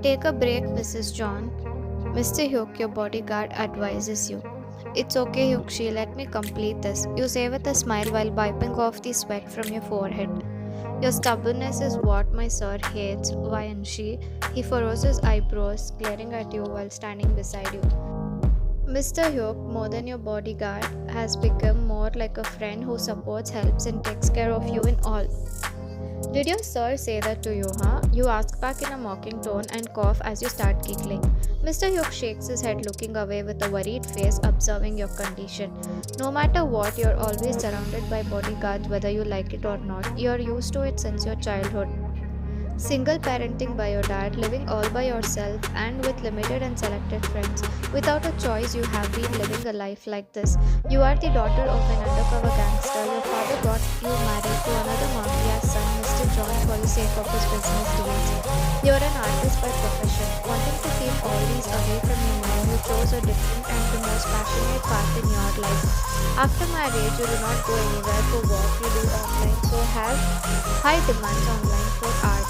Take a break, Mrs. John. Mr. Hyuk, your bodyguard, advises you. It's okay, Hyukshi, let me complete this. You say with a smile while wiping off the sweat from your forehead. Your stubbornness is what my sir hates, Vayanshi. He furrows his eyebrows, glaring at you while standing beside you. Mr. Hyuk, more than your bodyguard, has become more like a friend who supports, helps, and takes care of you in all. Did your sir say that to you, huh? You ask back in a mocking tone and cough as you start giggling. Mr. Hyuk shakes his head, looking away with a worried face, observing your condition. No matter what, you're always surrounded by bodyguards, whether you like it or not. You're used to it since your childhood. Single parenting by your dad, living all by yourself, and with limited and selected friends. Without a choice, you have been living a life like this. You are the daughter of an undercover gangster. Your father got you married to another mafia son, Mr. John, for the sake of his business deals. You're an artist by profession. Wanting to keep all these away from your mind, you chose a different and the most passionate path in your life. After marriage, you do not go anywhere for work, you do online, so have high demands online for art.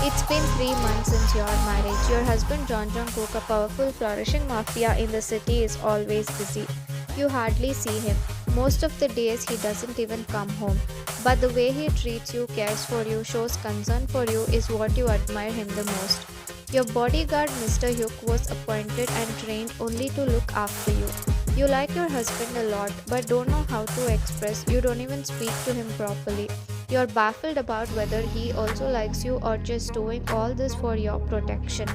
It's been 3 months since your marriage. Your husband John Jungkook, a powerful, flourishing mafia in the city, is always busy. You hardly see him. Most of the days he doesn't even come home. But the way he treats you, cares for you, shows concern for you is what you admire him the most. Your bodyguard Mr. Hyuk was appointed and trained only to look after you. You like your husband a lot but don't know how to express. You don't even speak to him properly. You're baffled about whether he also likes you or just doing all this for your protection.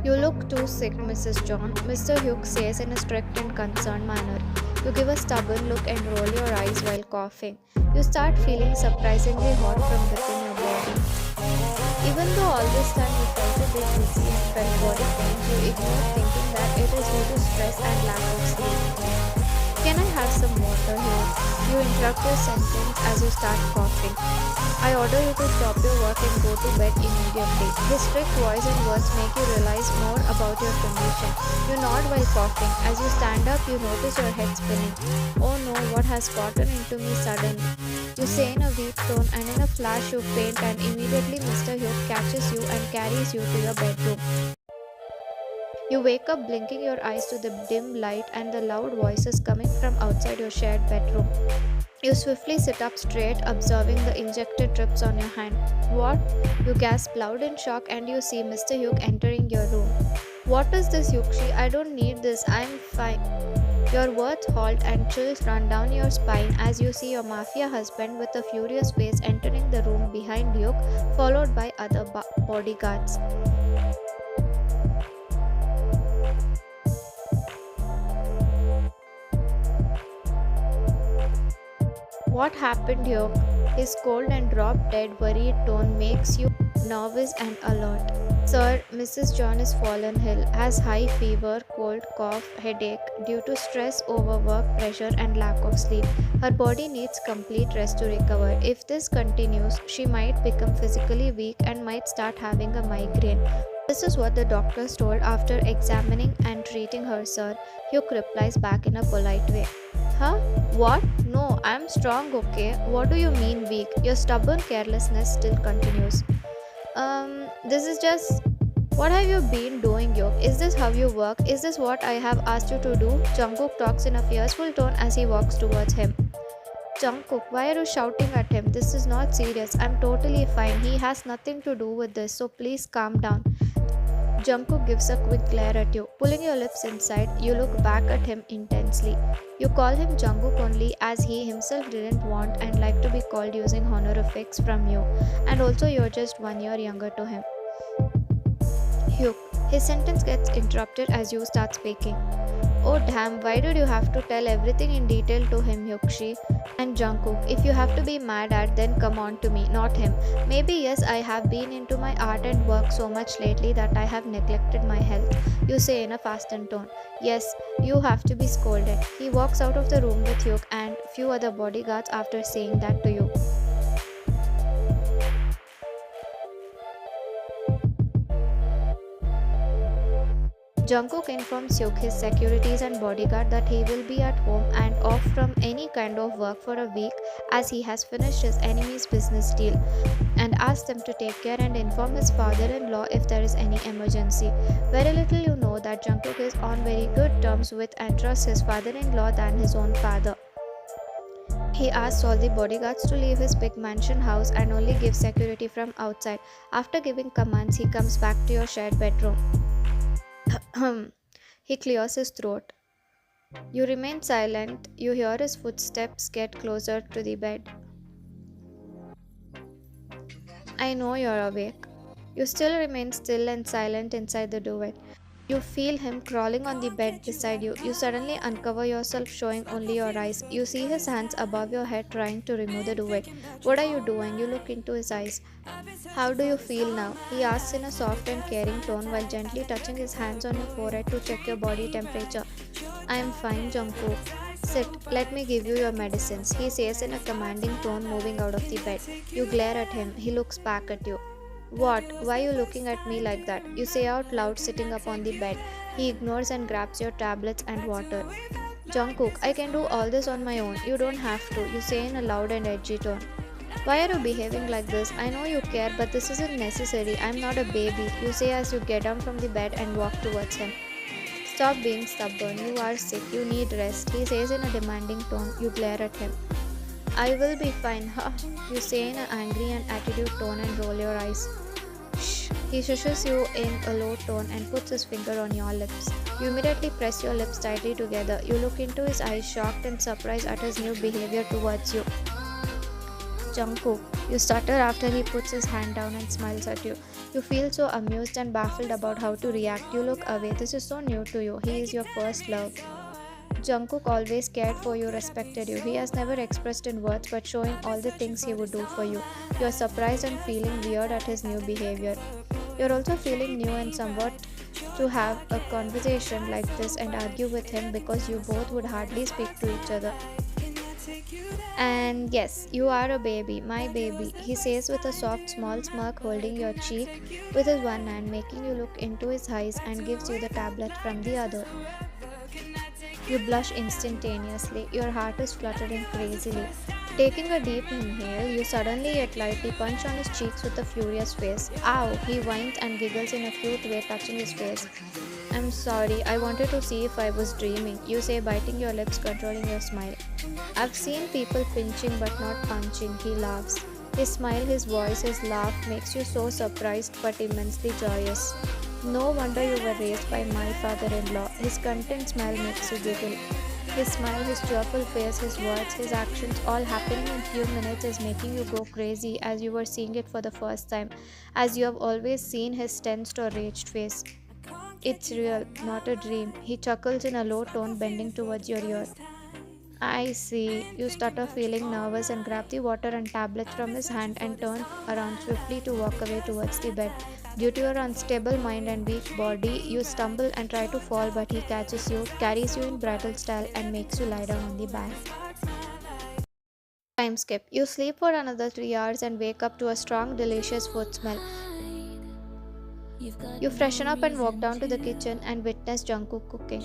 You look too sick, Mrs. John, Mr. Hyuk says in a strict and concerned manner. You give a stubborn look and roll your eyes while coughing. You start feeling surprisingly hot from within your body. Even though all this time you felt a bit dizzy and felt body pains, you ignore thinking that it is due to stress and lack of sleep. Can I have some water here? You interrupt your sentence as you start coughing. I order you to stop your work and go to bed immediately. His strict voice and words make you realize more about your condition. You nod while coughing. As you stand up, you notice your head spinning. Oh no, what has gotten into me suddenly? You say in a weak tone, and in a flash you faint, and immediately Mr. Hyuk catches you and carries you to your bedroom. You wake up blinking your eyes to the dim light and the loud voices coming from outside your shared bedroom. You swiftly sit up straight, observing the injected drips on your hand. What? You gasp loud in shock and you see Mr. Hyuk entering your room. What is this, Yukshi? I don't need this. I'm fine. Your words halt and chills run down your spine as you see your mafia husband with a furious face entering the room behind Hyuk, followed by other bodyguards. What happened here? His cold and drop-dead worried tone makes you nervous and alert. Sir, Mrs. John is fallen ill, has high fever, cold, cough, headache due to stress, overwork, pressure and lack of sleep. Her body needs complete rest to recover. If this continues, she might become physically weak and might start having a migraine. This is what the doctors told after examining and treating her, sir. Hyuk replies back in a polite way. Huh? What? No, I'm strong, okay? What do you mean weak? Your stubborn carelessness still continues. This is just... What have you been doing, Hyuk? Is this how you work? Is this what I have asked you to do? Jungkook talks in a fearful tone as he walks towards him. Jungkook, why are you shouting at him? This is not serious. I'm totally fine. He has nothing to do with this, so please calm down. Jungkook gives a quick glare at you. Pulling your lips inside, you look back at him intensely. You call him Jungkook only as he himself didn't want and like to be called using honorifics from you. And also you're just 1 year younger to him. Hyuk. His sentence gets interrupted as you start speaking. Oh damn, why did you have to tell everything in detail to him, Hyukshi? And Jungkook, if you have to be mad at, then come on to me, not him. Maybe yes, I have been into my art and work so much lately that I have neglected my health. You say in a fastened tone. Yes, you have to be scolded. He walks out of the room with Hyuk and few other bodyguards after saying that to you. Jungkook informs Hyuk, his securities and bodyguard, that he will be at home and off from any kind of work for a week as he has finished his enemy's business deal and asks them to take care and inform his father-in-law if there is any emergency. Very little you know that Jungkook is on very good terms with and trusts his father-in-law than his own father. He asks all the bodyguards to leave his big mansion house and only gives security from outside. After giving commands, he comes back to your shared bedroom. He clears his throat. You remain silent. You hear his footsteps get closer to the bed. I know you're awake. You still remain still and silent inside the duvet. You feel him crawling on the bed beside you. You suddenly uncover yourself, showing only your eyes. You see his hands above your head trying to remove the duvet. What are you doing? You look into his eyes. How do you feel now? He asks in a soft and caring tone while gently touching his hands on your forehead to check your body temperature. I am fine, Jungkook. Sit, let me give you your medicines, he says in a commanding tone, moving out of the bed. You glare at him. He looks back at you. What? Why are you looking at me like that? You say out loud, sitting up on the bed. He ignores and grabs your tablets and water. Jungkook, I can do all this on my own. You don't have to, you say in a loud and edgy tone. Why are you behaving like this? I know you care, but this isn't necessary. I'm not a baby, you say as you get down from the bed and walk towards him. Stop being stubborn. You are sick. You need rest, he says in a demanding tone. You glare at him. I will be fine, huh? You say in an angry and attitude tone and roll your eyes. Shh. He shushes you in a low tone and puts his finger on your lips. You immediately press your lips tightly together. You look into his eyes, shocked and surprised at his new behavior towards you. Jungkook, you stutter after he puts his hand down and smiles at you. You feel so amused and baffled about how to react. You look away. This is so new to you. He is your first love. Jungkook always cared for you, respected you. He has never expressed in words but showing all the things he would do for you. You are surprised and feeling weird at his new behavior. You are also feeling new and somewhat to have a conversation like this and argue with him because you both would hardly speak to each other. And yes, you are a baby, my baby, he says with a soft small smirk, holding your cheek with his one hand, making you look into his eyes, and gives you the tablet from the other. You blush instantaneously, your heart is fluttering crazily. Taking a deep inhale, you suddenly yet lightly punch on his cheeks with a furious face. Ow! He whines and giggles in a cute way, touching his face. I'm sorry, I wanted to see if I was dreaming, you say, biting your lips, controlling your smile. I've seen people pinching but not punching, he laughs. His smile, his voice, his laugh makes you so surprised but immensely joyous. No wonder you were raised by my father-in-law. His content smile makes you giggle. His smile, his cheerful face, his words, his actions, all happening in few minutes is making you go crazy as you were seeing it for the first time, as you have always seen his tensed or raged face. It's real, not a dream, he chuckles in a low tone, bending towards your ear. I see. You stutter, feeling nervous, and grab the water and tablets from his hand and turn around swiftly to walk away towards the bed. Due to your unstable mind and weak body, you stumble and try to fall, but he catches you, carries you in bridal style, and makes you lie down on the bed. Time skip. You sleep for another 3 hours and wake up to a strong, delicious food smell. You freshen up and walk down to the kitchen and witness Jungkook cooking.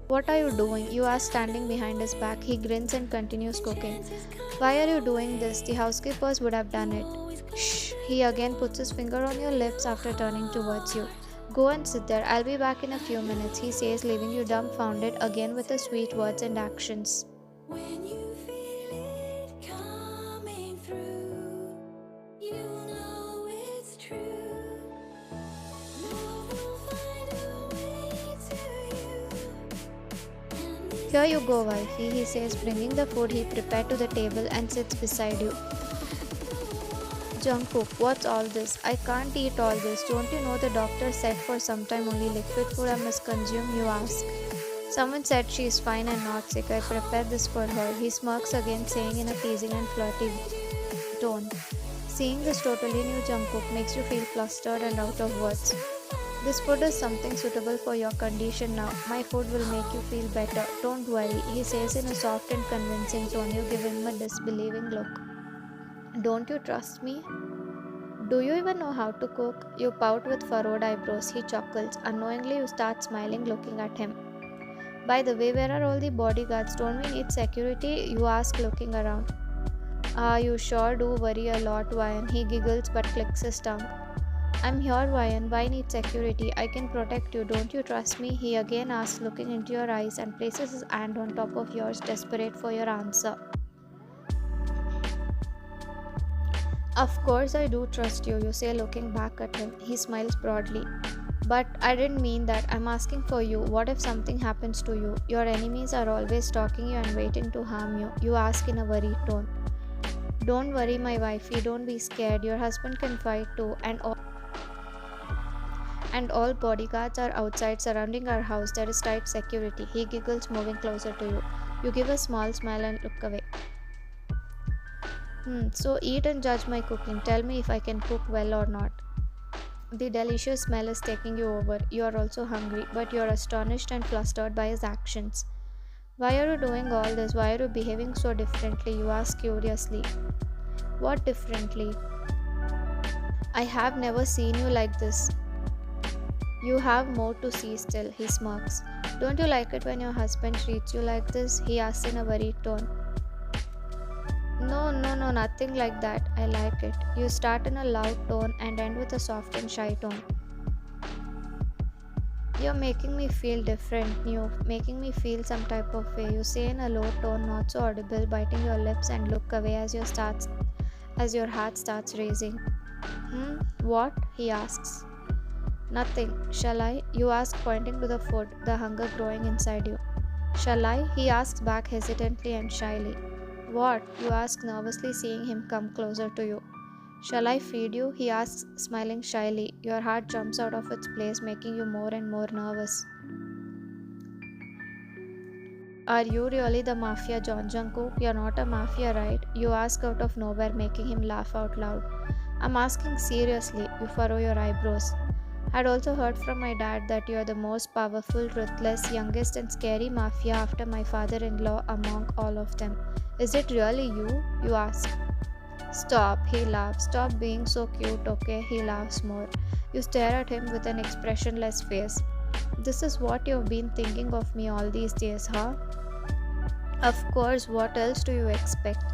What are you doing? You ask, standing behind his back. He grins and continues cooking. Why are you doing this? The housekeepers would have done it. Shh. He again puts his finger on your lips after turning towards you. Go and sit there. I'll be back in a few minutes, he says, leaving you dumbfounded again with his sweet words and actions. Here you go, wifey, he says, bringing the food he prepared to the table and sits beside you. Jungkook, what's all this? I can't eat all this. Don't you know the doctor said for some time only liquid food I must consume, you ask. Someone said she is fine and not sick. I prepared this for her. He smirks again, saying in a teasing and flirty tone. Seeing this totally new Jungkook makes you feel flustered and out of words. This food is something suitable for your condition now. My food will make you feel better. Don't worry, he says in a soft and convincing tone. You give him a disbelieving look. Don't you trust me? Do you even know how to cook? You pout with furrowed eyebrows. He chuckles. Unknowingly, you start smiling, looking at him. By the way, where are all the bodyguards? Don't we need security? You ask, looking around. Ah, you sure do worry a lot, Ryan. He giggles but clicks his tongue. I'm here, Ryan. Why need security? I can protect you. Don't you trust me? He again asks, looking into your eyes and places his hand on top of yours, desperate for your answer. Of course, I do trust you, you say, looking back at him. He smiles broadly. But I didn't mean that. I'm asking for you. What if something happens to you? Your enemies are always stalking you and waiting to harm you. You ask in a worried tone. Don't worry, my wifey. Don't be scared. Your husband can fight too. And all bodyguards are outside surrounding our house. There is tight security. He giggles, moving closer to you. You give a small smile and look away. So eat and judge my cooking. Tell me if I can cook well or not. The delicious smell is taking you over. You are also hungry, but you are astonished and flustered by his actions. Why are you doing all this? Why are you behaving so differently? You ask curiously. What differently? I have never seen you like this. You have more to see still, he smirks. Don't you like it when your husband treats you like this? He asks in a worried tone. No, nothing like that. I like it. You start in a loud tone and end with a soft and shy tone. You're making me feel different, new, making me feel some type of way. You say in a low tone, not so audible, biting your lips and look away as your heart starts racing. What? He asks. Nothing. Shall I? You ask, pointing to the food, the hunger growing inside you. Shall I? He asks back hesitantly and shyly. What? You ask nervously, seeing him come closer to you. Shall I feed you? He asks, smiling shyly. Your heart jumps out of its place, making you more and more nervous. Are you really the mafia, Jungkook? You're not a mafia, right? You ask out of nowhere, making him laugh out loud. I'm asking seriously. You furrow your eyebrows. I'd also heard from my dad that you're the most powerful, ruthless, youngest, and scary mafia after my father in law among all of them. Is it really you? You ask. Stop, he laughs. Stop being so cute, okay? He laughs more. You stare at him with an expressionless face. This is what you've been thinking of me all these days, huh? Of course, what else do you expect?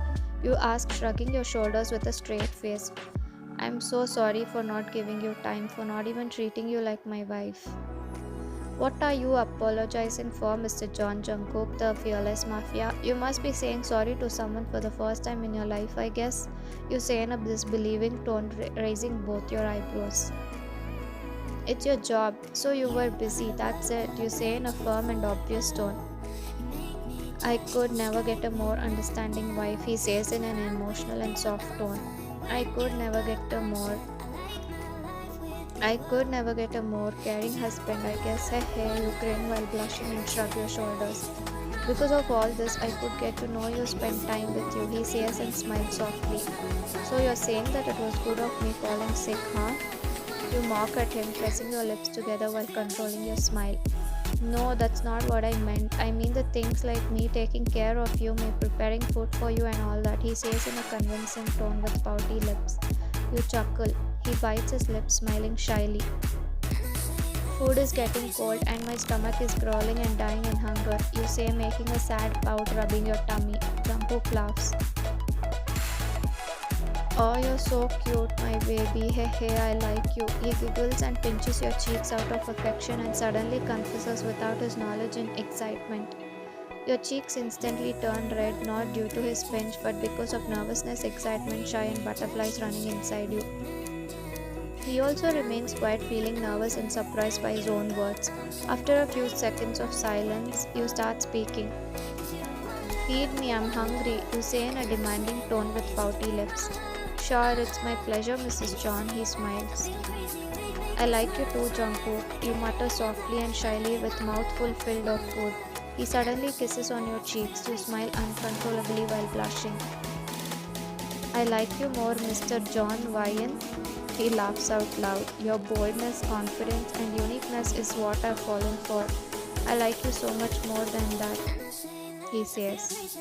You ask, shrugging your shoulders with a straight face. I'm so sorry for not giving you time, for not even treating you like my wife. What are you apologizing for, Mr. John Jungkook, the fearless mafia? You must be saying sorry to someone for the first time in your life, I guess. You say in a disbelieving tone, raising both your eyebrows. It's your job, so you were busy, that's it, you say in a firm and obvious tone. I could never get a more understanding wife, he says in an emotional and soft tone. I could never get a more caring husband, I guess. Hey, you grin while blushing and shrug your shoulders. Because of all this, I could get to know you, spend time with you, he says and smiles softly. So you're saying that it was good of me falling sick, huh? You mock at him, pressing your lips together while controlling your smile. No, that's not what I meant. I mean the things like me taking care of you, me preparing food for you and all that, he says in a convincing tone with pouty lips. You chuckle. He bites his lips, smiling shyly. Food is getting cold and my stomach is growling and dying in hunger, you say, making a sad pout, rubbing your tummy. Jungkook laughs. Oh, you're so cute, my baby. Hey, I like you. He giggles and pinches your cheeks out of affection and suddenly confesses without his knowledge in excitement. Your cheeks instantly turn red, not due to his pinch, but because of nervousness, excitement, shy, and butterflies running inside you. He also remains quiet, feeling nervous and surprised by his own words. After a few seconds of silence, you start speaking. Feed me, I'm hungry, you say in a demanding tone with pouty lips. Sure, it's my pleasure, Mrs. John, he smiles. I like you too, Jungkook, you mutter softly and shyly with mouthful filled of food. He suddenly kisses on your cheeks, you smile uncontrollably while blushing. I like you more, Mr. John Ryan. He laughs out loud. Your boldness, confidence, and uniqueness is what I've fallen for. I like you so much more than that, he says.